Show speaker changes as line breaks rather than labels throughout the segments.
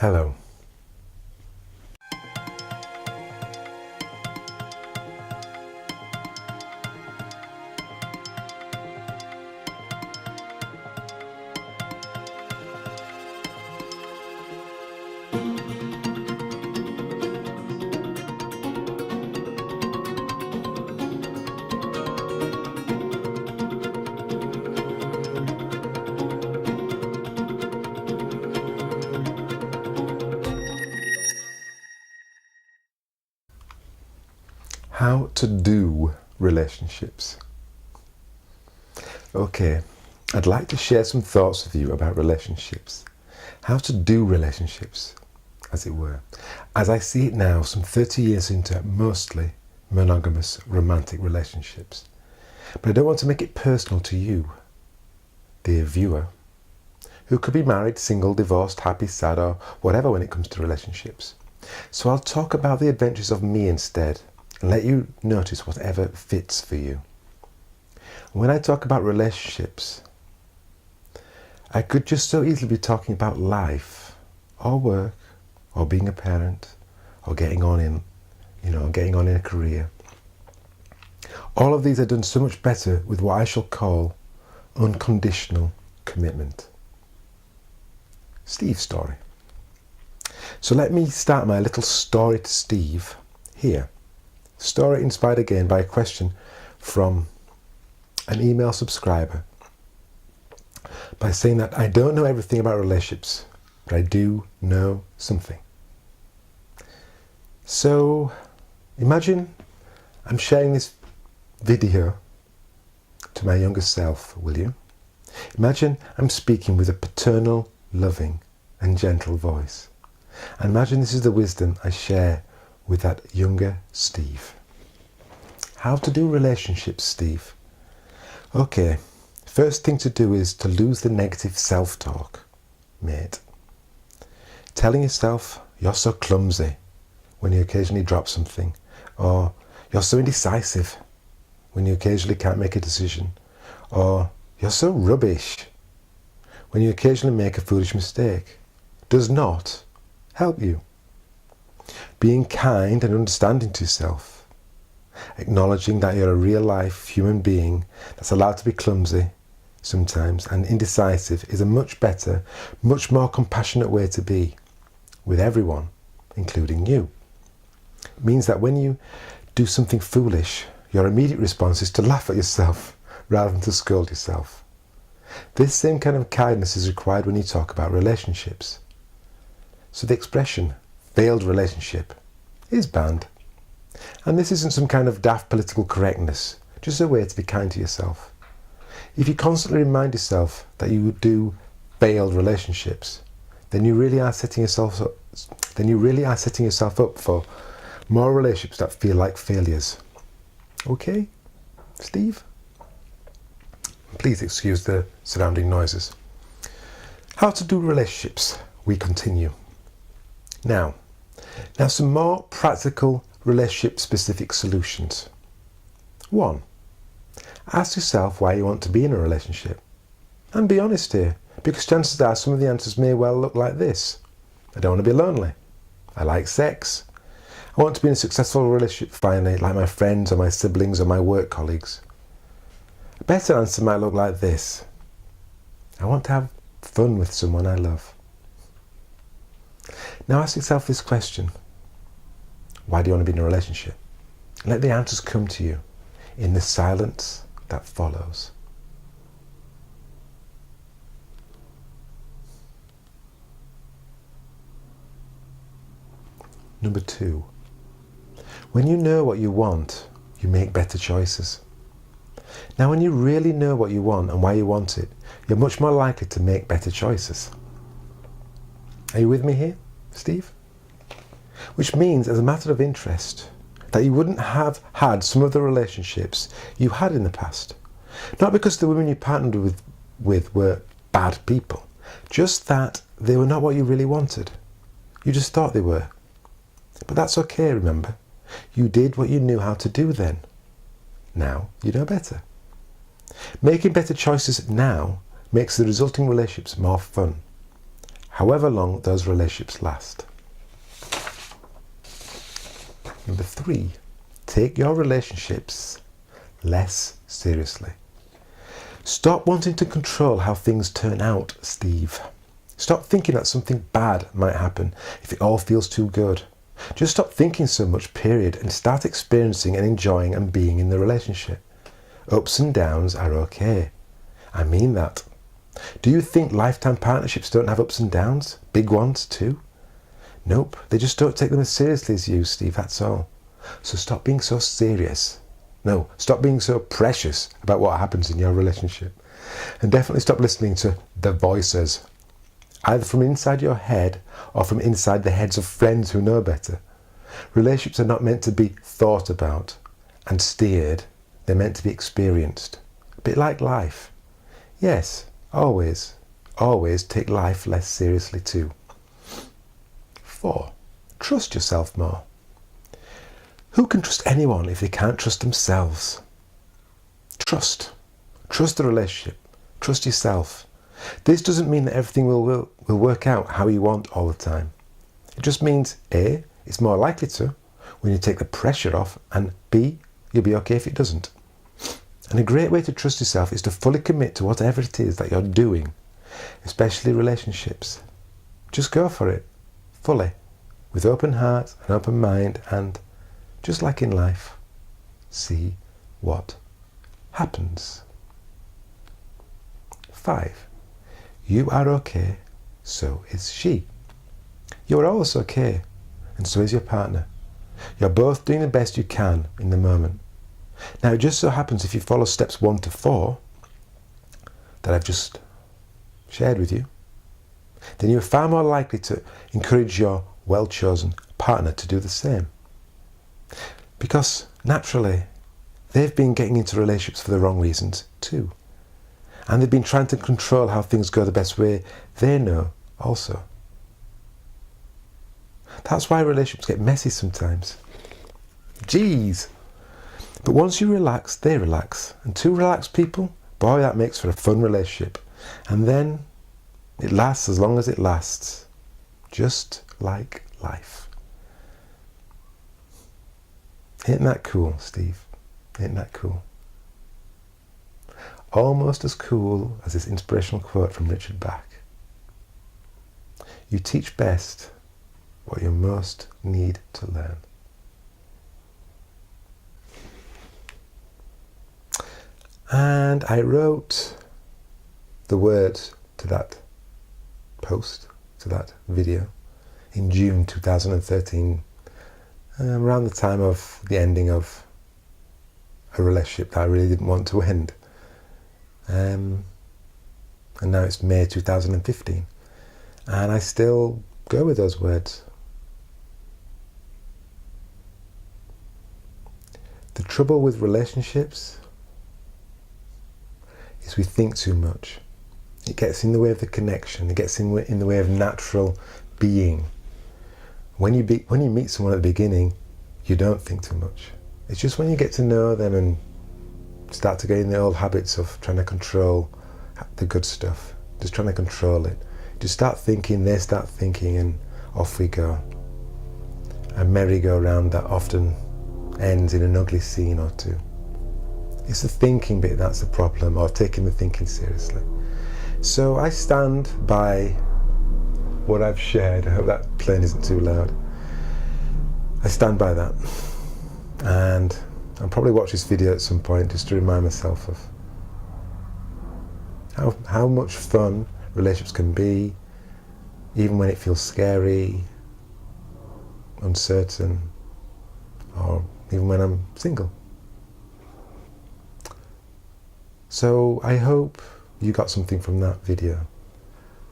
Hello. How to do relationships. Okay, I'd like to share some thoughts with you about relationships. How to do relationships, as it were. As I see it now, some 30 years into mostly monogamous romantic relationships. But I don't want to make it personal to you, dear viewer, who could be married, single, divorced, happy, sad, or whatever when it comes to relationships. So I'll talk about the adventures of me instead, and let you notice whatever fits for you. When I talk about relationships, I could just so easily be talking about life, or work, or being a parent, or getting on in a career. All of these are done so much better with what I shall call unconditional commitment. Steve's story. So let me start my little story to Steve here. Story inspired again by a question from an email subscriber by saying that I don't know everything about relationships, but I do know something. So imagine I'm sharing this video to my younger self, will you? Imagine I'm speaking with a paternal, loving and gentle voice. And imagine this is the wisdom I share with that younger Steve. How to do relationships, Steve? Okay, first thing to do is to lose the negative self-talk, mate. Telling yourself you're so clumsy when you occasionally drop something, or you're so indecisive when you occasionally can't make a decision, or you're so rubbish when you occasionally make a foolish mistake, does not help you. Being kind and understanding to yourself, acknowledging that you're a real life human being that's allowed to be clumsy sometimes and indecisive, is a much better, much more compassionate way to be with everyone, including you. It means that when you do something foolish, your immediate response is to laugh at yourself rather than to scold yourself. This same kind of kindness is required when you talk about relationships. So the expression failed relationship is banned. And this isn't some kind of daft political correctness, just a way to be kind to yourself. If you constantly remind yourself that you do failed relationships, then you really are setting yourself up for more relationships that feel like failures. Okay, Steve? Please excuse the surrounding noises. How to do relationships, we continue. Now some more practical relationship-specific solutions. 1. Ask yourself why you want to be in a relationship. And be honest here, because chances are some of the answers may well look like this. I don't want to be lonely. I like sex. I want to be in a successful relationship finally, like my friends or my siblings or my work colleagues. A better answer might look like this. I want to have fun with someone I love. Now ask yourself this question. Why do you want to be in a relationship? Let the answers come to you in the silence that follows. Number 2. When you know what you want, you make better choices. Now, when you really know what you want and why you want it, you're much more likely to make better choices. Are you with me here, Steve? Which means, as a matter of interest, that you wouldn't have had some of the relationships you had in the past. Not because the women you partnered with were bad people, just that they were not what you really wanted. You just thought they were. But that's okay, remember. You did what you knew how to do then. Now you know better. Making better choices now makes the resulting relationships more fun. however long those relationships last. Number 3, take your relationships less seriously. Stop wanting to control how things turn out, Steve. Stop thinking that something bad might happen if it all feels too good. Just stop thinking so much, period, and start experiencing and enjoying and being in the relationship. Ups and downs are okay. I mean that. Do you think lifetime partnerships don't have ups and downs? Big ones too? Nope, they just don't take them as seriously as you, Steve, that's all. So stop being so serious. No, stop being so precious about what happens in your relationship. And definitely stop listening to the voices, either from inside your head or from inside the heads of friends who know better. Relationships are not meant to be thought about and steered. They're meant to be experienced. A bit like life. Yes, always take life less seriously too. 4, trust yourself more. Who can trust anyone if they can't trust themselves? Trust the relationship. Trust yourself. This doesn't mean that everything will work out how you want all the time. It just means A, it's more likely to when you take the pressure off, and B, you'll be okay if it doesn't. And a great way to trust yourself is to fully commit to whatever it is that you're doing, especially relationships. Just go for it, fully, with open heart and open mind, and just like in life, see what happens. 5, you are okay, so is she. You are always okay, and so is your partner. You're both doing the best you can in the moment. Now, it just so happens if you follow steps 1 to 4 that I've just shared with you, then you're far more likely to encourage your well-chosen partner to do the same. Because naturally, they've been getting into relationships for the wrong reasons too. And they've been trying to control how things go the best way they know also. That's why relationships get messy sometimes. Jeez! But once you relax, they relax. And 2 relaxed people, boy, that makes for a fun relationship. And then it lasts as long as it lasts. Just like life. Isn't that cool, Steve? Isn't that cool? Almost as cool as this inspirational quote from Richard Bach. You teach best what you most need to learn. And I wrote the words to that post, to that video, in June 2013, around the time of the ending of a relationship that I really didn't want to end. And now it's May 2015, and I still go with those words. The trouble with relationships is we think too much. It gets in the way of the connection. It gets in the way of natural being. When you meet someone at the beginning, you don't think too much. It's just when you get to know them and start to get in the old habits of trying to control the good stuff, just trying to control it. Just start thinking, they start thinking, and off we go. A merry-go-round that often ends in an ugly scene or two. It's the thinking bit that's the problem, or taking the thinking seriously. So I stand by what I've shared. I hope that plane isn't too loud. I stand by that. And I'll probably watch this video at some point just to remind myself of how much fun relationships can be, even when it feels scary, uncertain, or even when I'm single. So I hope you got something from that video,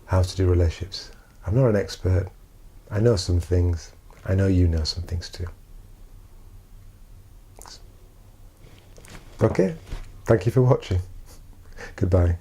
how to do relationships. I'm not an expert. I know some things. I know you know some things too. Okay, thank you for watching. Goodbye.